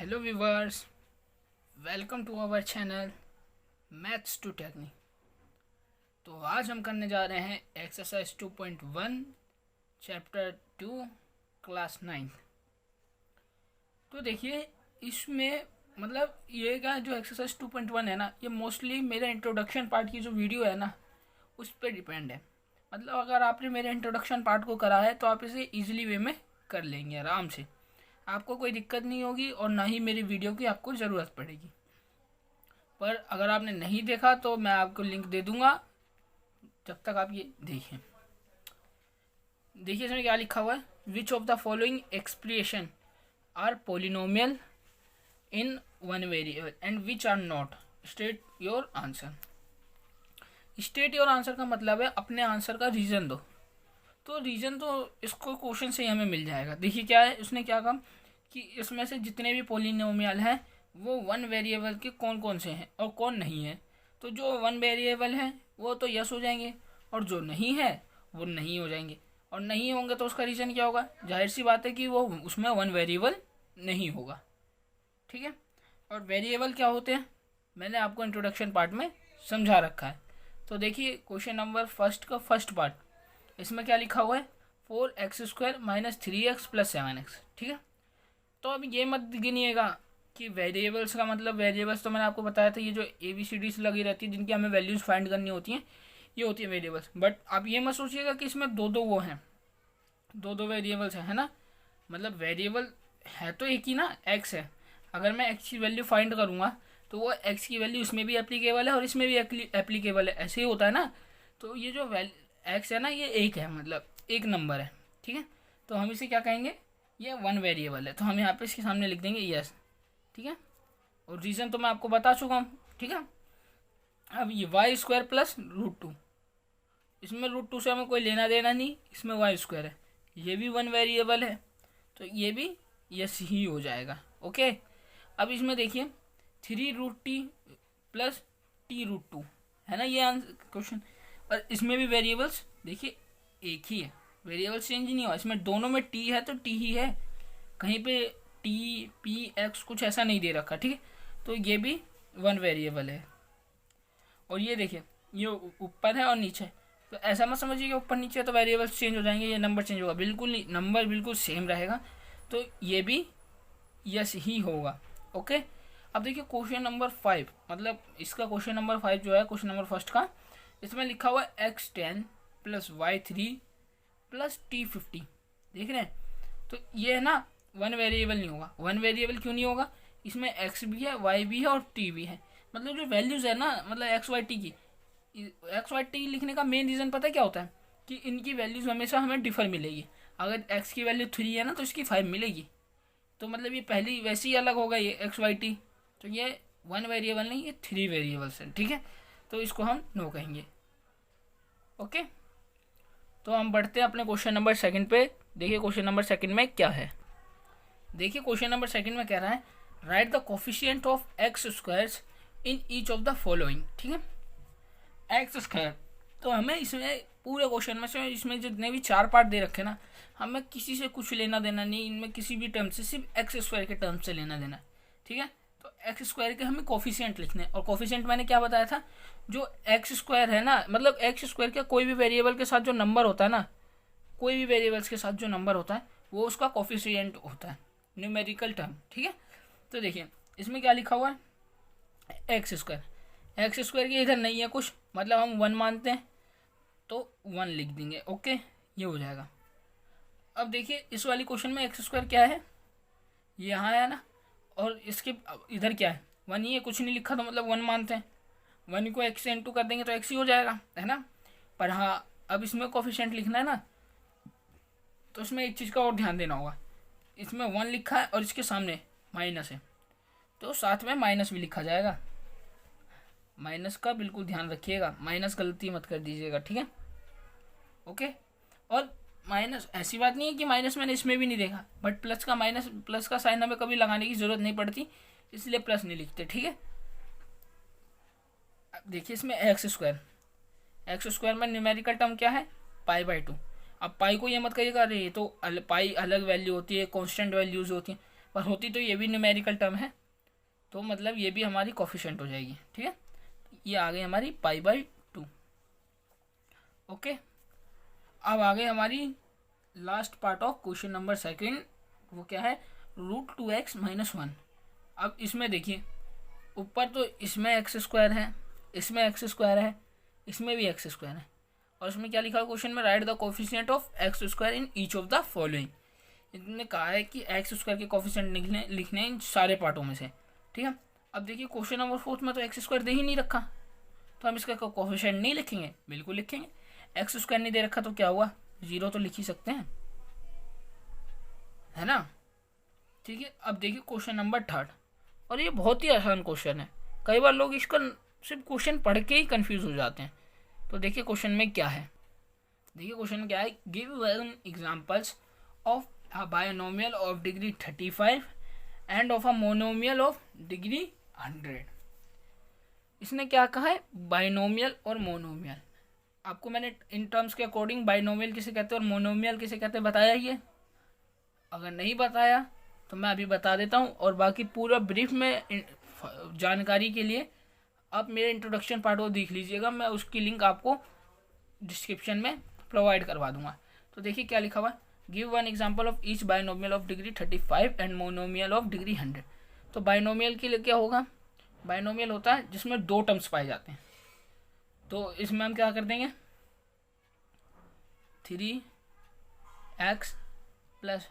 Hello viewers, welcome to our channel maths to technique. तो आज हम करने जा रहे हैं एक्सरसाइज 2.1 चैप्टर 2 क्लास 9। तो देखिए इसमें मतलब ये का जो एक्सरसाइज 2.1 है ना, ये मोस्टली मेरे इंट्रोडक्शन पार्ट की जो वीडियो है ना उस पर डिपेंड है। मतलब अगर आपने मेरे इंट्रोडक्शन पार्ट को करा है तो आप इसे ईजिली वे में कर लेंगे आराम से, आपको कोई दिक्कत नहीं होगी और ना ही मेरी वीडियो की आपको ज़रूरत पड़ेगी। पर अगर आपने नहीं देखा तो मैं आपको लिंक दे दूंगा, जब तक आप ये देखें। देखिए इसमें क्या लिखा हुआ है, which of the following expression are polynomial in one variable and which are not, state your answer. State your answer का मतलब है अपने आंसर का रीज़न दो। तो रीज़न तो इसको क्वेश्चन से ही हमें मिल जाएगा। देखिए क्या है, उसने क्या कहा कि इसमें से जितने भी पोलिनोमियल हैं वो वन वेरिएबल के कौन कौन से हैं और कौन नहीं है। तो जो वन वेरिएबल हैं वो तो यस हो जाएंगे और जो नहीं है वो नहीं हो जाएंगे। और नहीं होंगे तो उसका रीज़न क्या होगा, जाहिर सी बात है कि वो उसमें वन वेरिएबल नहीं होगा। ठीक है, और वेरिएबल क्या होते हैं मैंने आपको इंट्रोडक्शन पार्ट में समझा रखा है। तो देखिए क्वेश्चन नंबर फर्स्ट का फर्स्ट पार्ट, इसमें क्या लिखा हुआ है, 4x² - 3x + 7x। ठीक है, तो अब ये मत गिनिएगा कि वेरिएबल्स का मतलब, वेरिएबल्स तो मैंने आपको बताया था, ये जो ABCDs लगी रहती है जिनकी हमें वैल्यूज़ फाइंड करनी होती हैं, ये होती है वेरिएबल्स। बट आप ये मत सोचिएगा कि इसमें दो दो वो हैं, दो दो वेरिएबल्स हैं, है ना। मतलब वेरिएबल है तो एक ही ना, x है। अगर मैं x की वैल्यू फाइंड करूँगा तो वो x की वैल्यू इसमें भी एप्लीकेबल है और इसमें भी एप्लीकेबल है, ऐसे ही होता है ना। तो ये जो x है ना, ये एक है, मतलब एक नंबर है। ठीक है, तो हम इसे क्या कहेंगे, ये वन वेरिएबल है। तो हम यहाँ पे इसके सामने लिख देंगे यस। ठीक है, और रीज़न तो मैं आपको बता चुका हूँ। ठीक है, अब ये y² + √2, इसमें √2 से हमें कोई लेना देना नहीं, इसमें y² है, ये भी वन वेरिएबल है, तो ये भी यस ही हो जाएगा। ओके, अब इसमें देखिए 3√t + t√2 है ना, ये आंसर क्वेश्चन। और इसमें भी वेरिएबल्स देखिए एक ही है, वेरिएबल चेंज नहीं हुआ, इसमें दोनों में t है तो t ही है, कहीं पे t p x कुछ ऐसा नहीं दे रखा। ठीक है, तो ये भी वन वेरिएबल है। और ये देखिए ये ऊपर है और नीचे, तो ऐसा मत समझिए कि ऊपर नीचे है तो वेरिएबल्स चेंज हो जाएंगे, ये नंबर चेंज होगा, बिल्कुल नहीं, नंबर बिल्कुल सेम रहेगा। तो ये भी यस ही होगा। ओके, अब देखिए क्वेश्चन नंबर 5, मतलब इसका क्वेश्चन नंबर 5 जो है क्वेश्चन नंबर फर्स्ट का, इसमें लिखा हुआ है x10 + y3 + t50। देख रहे हैं, तो ये है ना वन वेरिएबल नहीं होगा। वन वेरिएबल क्यों नहीं होगा, इसमें x भी है, y भी है और t भी है। मतलब जो वैल्यूज़ है ना, मतलब एक्स वाई टी की, एक्स वाई टी लिखने का मेन रीज़न पता है क्या होता है, कि इनकी वैल्यूज़ हमेशा हमें डिफर मिलेगी। अगर x की वैल्यू 3 है ना तो इसकी 5 मिलेगी, तो मतलब ये पहली वैसे ही अलग होगा ये एक्स वाई टी। तो ये वन वेरिएबल नहीं, ये 3 वेरिएबल्स है। ठीक है, तो इसको हम नो कहेंगे। ओके, तो हम बढ़ते हैं अपने क्वेश्चन नंबर सेकंड पे। देखिए क्वेश्चन नंबर सेकंड में क्या है, देखिए क्वेश्चन नंबर सेकंड में कह रहा है, right the coefficient of x² in each of the following. ठीक है, x², तो हमें इसमें पूरे क्वेश्चन में से इसमें जितने भी 4 पार्ट दे रखे ना, हमें किसी से कुछ लेना देना नहीं, इनमें किसी भी टर्म से, सिर्फ x² के टर्म से लेना देना। ठीक है, तो x² के हमें कोफिशिएंट लिखने, और कोफिशिएंट मैंने क्या बताया था, जो x² है ना, मतलब x² का कोई भी वेरिएबल के साथ जो नंबर होता है ना, कोई भी वेरिएबल्स के साथ जो नंबर होता है वो उसका कोफिशिएंट होता है, न्यूमेरिकल टर्म। ठीक है, तो देखिए इसमें क्या लिखा हुआ है, x² की इधर नहीं है कुछ, मतलब हम 1 मानते हैं तो 1 लिख देंगे। ओके, ये हो जाएगा। अब देखिए इस वाली क्वेश्चन में x² क्या है, ये यहाँ है ना, और इसके इधर क्या है, 1 ही है, कुछ नहीं लिखा, तो मतलब 1 मानते हैं। 1 को x से इंटू कर देंगे तो x ही हो जाएगा, है ना। पर हाँ, अब इसमें कोफिशिएंट लिखना है ना, तो इसमें एक चीज़ का और ध्यान देना होगा, इसमें 1 लिखा है और इसके सामने माइनस है, तो साथ में माइनस भी लिखा जाएगा। माइनस का बिल्कुल ध्यान रखिएगा, माइनस गलती मत कर दीजिएगा। ठीक है, ओके। और माइनस ऐसी बात नहीं है कि माइनस मैंने इसमें भी नहीं देखा, बट प्लस का, माइनस प्लस का साइन हमें कभी लगाने की ज़रूरत नहीं पड़ती, इसलिए प्लस नहीं लिखते। ठीक है, अब देखिए इसमें x² में न्यूमेरिकल टर्म क्या है, π/2। अब पाई को ये मत कहिएगा अरे ये तो पाई अलग वैल्यू होती है, कांस्टेंट वैल्यूज होती हैं, पर होती तो ये भी न्यूमेरिकल टर्म है, तो मतलब ये भी हमारी कोफिशिएंट हो जाएगी। ठीक है, ये आ गई हमारी π/2। ओके, अब आ गई हमारी last part of question number second, वो क्या है, √2x - 1। अब इसमें देखिए, ऊपर तो इसमें x² है, इसमें x² है, इसमें भी x² है, और इसमें क्या लिखा है क्वेश्चन में, right the coefficient of x² in each of the following. इन्होंने कहा है कि x² के कोफिशिएंट लिखने इन सारे पार्टों में से। ठीक है, अब देखिए क्वेश्चन नंबर 4 में तो x² दे ही नहीं रखा, तो हम इसका कोफिशिएंट नहीं लिखेंगे, बिल्कुल लिखेंगे। x² नहीं दे रखा तो क्या हुआ, 0 तो लिख ही सकते हैं, है ना। ठीक है, अब देखिए क्वेश्चन नंबर 3, और ये बहुत ही आसान क्वेश्चन है, कई बार लोग इसका सिर्फ क्वेश्चन पढ़ के ही कंफ्यूज हो जाते हैं। तो देखिए क्वेश्चन में क्या है, देखिए क्वेश्चन में क्या है, give one examples of a binomial of degree 35 end of a monomial of degree 100। इसने क्या कहा है, बायनोमियल और मोनोमियल। आपको मैंने इन टर्म्स के अकॉर्डिंग बायनोमियल किसे कहते हैं और मोनोमियल किसे कहते हैं बताया ही है। अगर नहीं बताया तो मैं अभी बता देता हूँ, और बाकी पूरा ब्रीफ में जानकारी के लिए आप मेरे इंट्रोडक्शन पार्ट को देख लीजिएगा, मैं उसकी लिंक आपको डिस्क्रिप्शन में प्रोवाइड करवा दूंगा। तो देखिए क्या लिखा हुआ, give one example of each binomial of degree 35 and monomial of degree 100। तो बायनोमियल के लिए क्या होगा, बायनोमियल होता है जिसमें 2 टर्म्स पाए जाते हैं, तो इसमें हम क्या कर देंगे, 3x +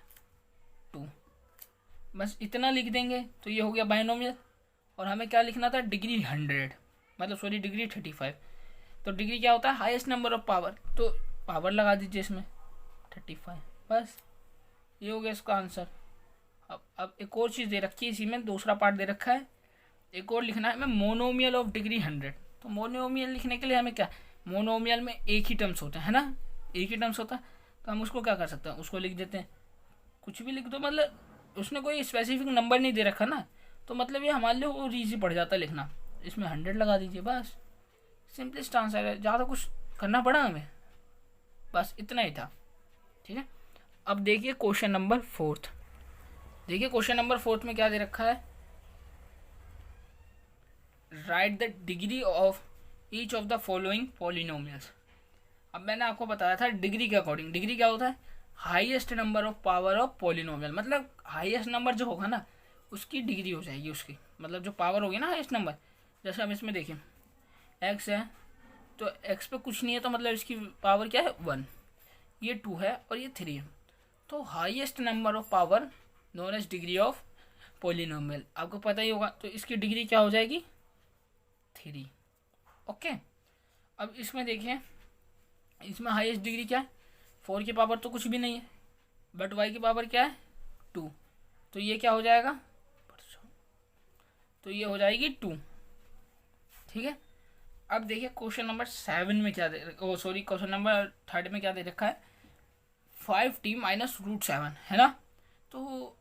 2, बस इतना लिख देंगे, तो ये हो गया बायनोमियल। और हमें क्या लिखना था, डिग्री 100, मतलब सॉरी डिग्री 35। तो डिग्री क्या होता है, हाईएस्ट नंबर ऑफ पावर, तो पावर लगा दीजिए इसमें 35, बस ये हो गया इसका आंसर। अब एक और चीज़ दे रखी है इसी में, दूसरा पार्ट दे रखा है, एक और लिखना है हमें, मोनोमियल ऑफ डिग्री 100। तो मोनोमियल लिखने के लिए हमें क्या, मोनोमियल में एक ही टर्म्स होते हैं, है ना, एक ही टर्म्स होता है, तो हम उसको क्या कर सकते हैं, उसको लिख देते हैं, कुछ भी लिख दो, मतलब उसने कोई स्पेसिफिक नंबर नहीं दे रखा ना, तो मतलब ये हमारे लिए और ईजी पड़ जाता है लिखना। इसमें 100 लगा दीजिए, बस सिंपलेस्ट आंसर है, ज़्यादा कुछ करना पड़ा हमें, बस इतना ही था। ठीक है, अब देखिए क्वेश्चन नंबर 4। देखिए क्वेश्चन नंबर 4 में क्या दे रखा है, right the degree of each of the following polynomials. अब मैंने आपको बताया था डिग्री के अकॉर्डिंग, डिग्री क्या होता है, highest number of power of polynomial, मतलब हाईएस्ट नंबर जो होगा ना उसकी डिग्री हो जाएगी उसकी, मतलब जो पावर होगी ना हाईएस्ट नंबर। जैसे हम इसमें देखें x है, तो x पे कुछ नहीं है, तो मतलब इसकी पावर क्या है 1, ये 2 है और ये 3 है, तो highest number of power known as degree of polynomial, आपको पता ही होगा, तो इसकी डिग्री क्या हो जाएगी 3। ओके, अब इसमें देखिए, इसमें हाईएस्ट डिग्री क्या है, 4 की पावर तो कुछ भी नहीं है, बट y की पावर क्या है 2, तो ये क्या हो जाएगा, तो ये हो जाएगी 2। ठीक है, अब देखिए क्वेश्चन नंबर 7 में क्या दे, क्वेश्चन नंबर 3 में क्या दे रखा है, 5t - √7, है ना। तो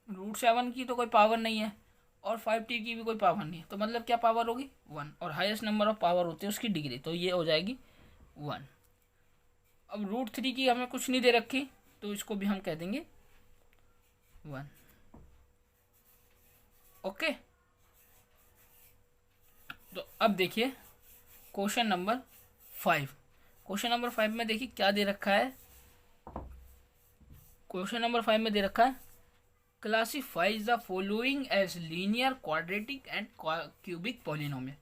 √7 की तो कोई पावर नहीं है और 5t की भी कोई पावर नहीं है, तो मतलब क्या पावर होगी 1, और हाईएस्ट नंबर ऑफ पावर होती है उसकी डिग्री, तो ये हो जाएगी 1। अब √3 की हमें कुछ नहीं दे रखी, तो इसको भी हम कह देंगे 1। ओके, तो अब देखिए क्वेश्चन नंबर 5। क्वेश्चन नंबर 5 में देखिए क्या दे रखा है, क्वेश्चन नंबर 5 में दे रखा है, classifies the following as linear, quadratic and cubic polynomial.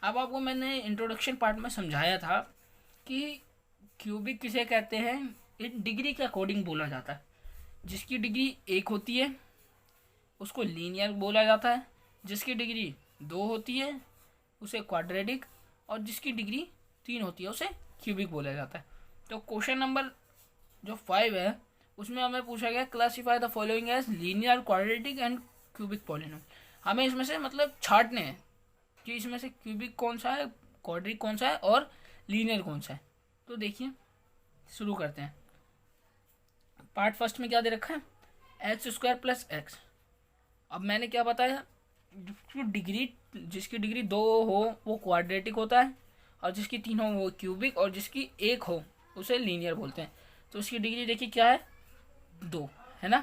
अब आपको मैंने इंट्रोडक्शन पार्ट में समझाया था कि क्यूबिक किसे कहते हैं, इन डिग्री के अकॉर्डिंग बोला जाता है, जिसकी डिग्री 1 होती है उसको लीनियर बोला जाता है, जिसकी डिग्री 2 होती है उसे क्वाड्रेटिक, और जिसकी डिग्री 3 होती है उसे क्यूबिक बोला जाता है। तो क्वेश्चन नंबर जो 5 है उसमें हमें पूछा गया classify the following as linear, quadratic and cubic polynomial. हमें इसमें से मतलब छांटने हैं कि इसमें से क्यूबिक कौन सा है, क्वाड्रेटिक कौन सा है और लीनियर कौन सा है। तो देखिए शुरू करते हैं। पार्ट फर्स्ट में क्या दे रखा है, x² + x। अब मैंने क्या बताया, जिसकी डिग्री 2 हो वो क्वाड्रेटिक होता है, और जिसकी 3 हो वो क्यूबिक, और जिसकी 1 हो उसे लीनियर बोलते हैं। तो उसकी डिग्री देखिए क्या है 2, है ना,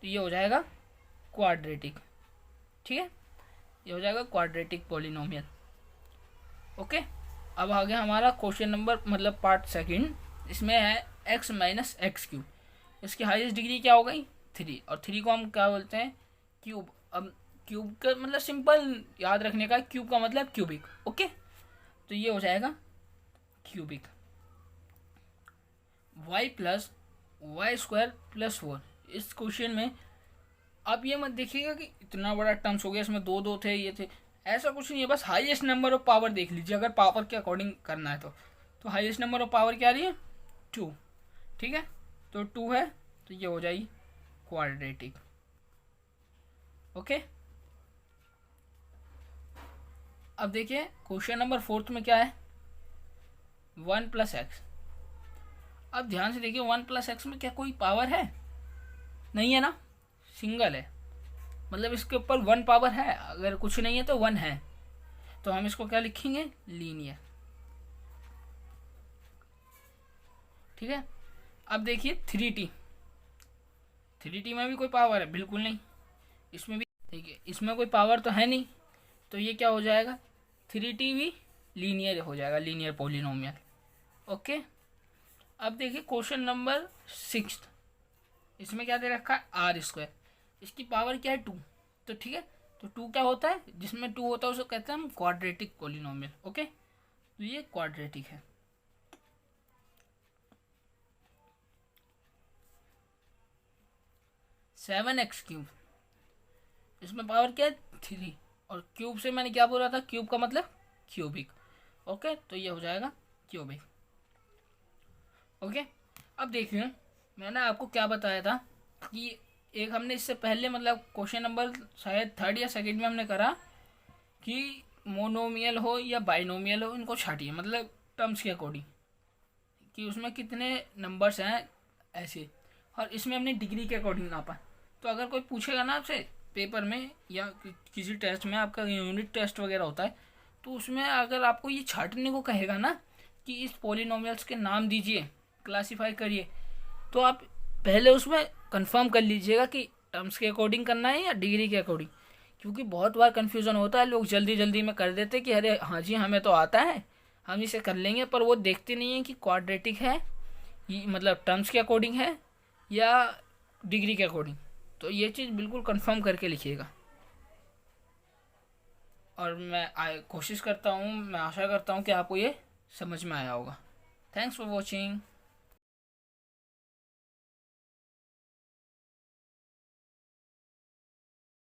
तो ये हो जाएगा क्वाड्रेटिक। ठीक है, ये हो जाएगा क्वाड्रेटिक पॉलिनोमियल। ओके, अब आ गया हमारा क्वेश्चन नंबर मतलब पार्ट सेकंड। इसमें है x माइनस एक्स क्यूब। इसकी हाईएस्ट डिग्री क्या हो गई 3, और 3 को हम क्या बोलते हैं क्यूब। अब क्यूब का मतलब सिंपल याद रखने का, क्यूब का मतलब क्यूबिक। ओके, तो ये हो जाएगा cubic. y plus y square plus 4। इस क्वेश्चन में आप ये मत देखिएगा कि इतना बड़ा टर्म्स हो गया, इसमें दो दो थे ये थे, ऐसा कुछ नहीं है। बस हाईएस्ट नंबर ऑफ पावर देख लीजिए, अगर पावर के अकॉर्डिंग करना है तो हाईएस्ट नंबर ऑफ पावर क्या आ रही है 2। ठीक है, तो 2 है, तो ये हो जाएगी क्वाड्रेटिक। ओके, अब देखिए क्वेश्चन नंबर 4 में क्या है 1 प्लस एक्स। अब ध्यान से देखिए 1 प्लस एक्स में क्या कोई पावर है, नहीं है ना, सिंगल है, मतलब इसके ऊपर 1 पावर है। अगर कुछ नहीं है तो 1 है, तो हम इसको क्या लिखेंगे लीनियर। ठीक है, अब देखिए 3t में भी कोई पावर है बिल्कुल नहीं, इसमें भी देखिए इसमें कोई पावर तो है नहीं, तो ये क्या हो जाएगा 3t भी लीनियर हो जाएगा, लीनियर पॉलिनोमियल। ओके, अब देखिए क्वेश्चन नंबर 6, इसमें क्या दे रखा है आर स्क्वायर। इसकी पावर क्या है 2, तो ठीक है, तो 2 क्या होता है, जिसमें 2 होता है उसको कहते हैं हम क्वाड्रेटिक पॉलिनोमियल। ओके, तो ये क्वाड्रेटिक है। सेवन एक्स क्यूब, इसमें पावर क्या है 3, और क्यूब से मैंने क्या बोला था, क्यूब का मतलब क्यूबिक। ओके, तो ये हो जाएगा क्यूबिक। ओके, अब देखिए मैंने आपको क्या बताया था कि एक हमने इससे पहले मतलब क्वेश्चन नंबर शायद 3rd या 2nd में हमने करा कि मोनोमियल हो या बाइनोमियल हो, इनको छाटिए मतलब टर्म्स के अकॉर्डिंग कि उसमें कितने नंबर्स हैं ऐसे, और इसमें हमने डिग्री के अकॉर्डिंग नापा। तो अगर कोई पूछेगा ना आपसे पेपर में या किसी टेस्ट में, आपका यूनिट टेस्ट वगैरह होता है, तो उसमें अगर आपको ये छाटने को कहेगा ना कि इस पॉलिनोमियल्स के नाम दीजिए, क्लासीफाई करिए, तो आप पहले उसमें कंफर्म कर लीजिएगा कि टर्म्स के अकॉर्डिंग करना है या डिग्री के अकॉर्डिंग, क्योंकि बहुत बार कन्फ्यूज़न होता है, लोग जल्दी जल्दी में कर देते कि अरे हाँ जी हमें तो आता है हम इसे कर लेंगे, पर वो देखते नहीं है कि क्वाड्रेटिक है ये मतलब टर्म्स के अकॉर्डिंग है या डिग्री के अकॉर्डिंग। तो ये चीज़ बिल्कुल कंफर्म करके लिखिएगा, और मैं कोशिश करता हूँ, मैं आशा करता हूँ कि आपको ये समझ में आया होगा। Thanks for watching.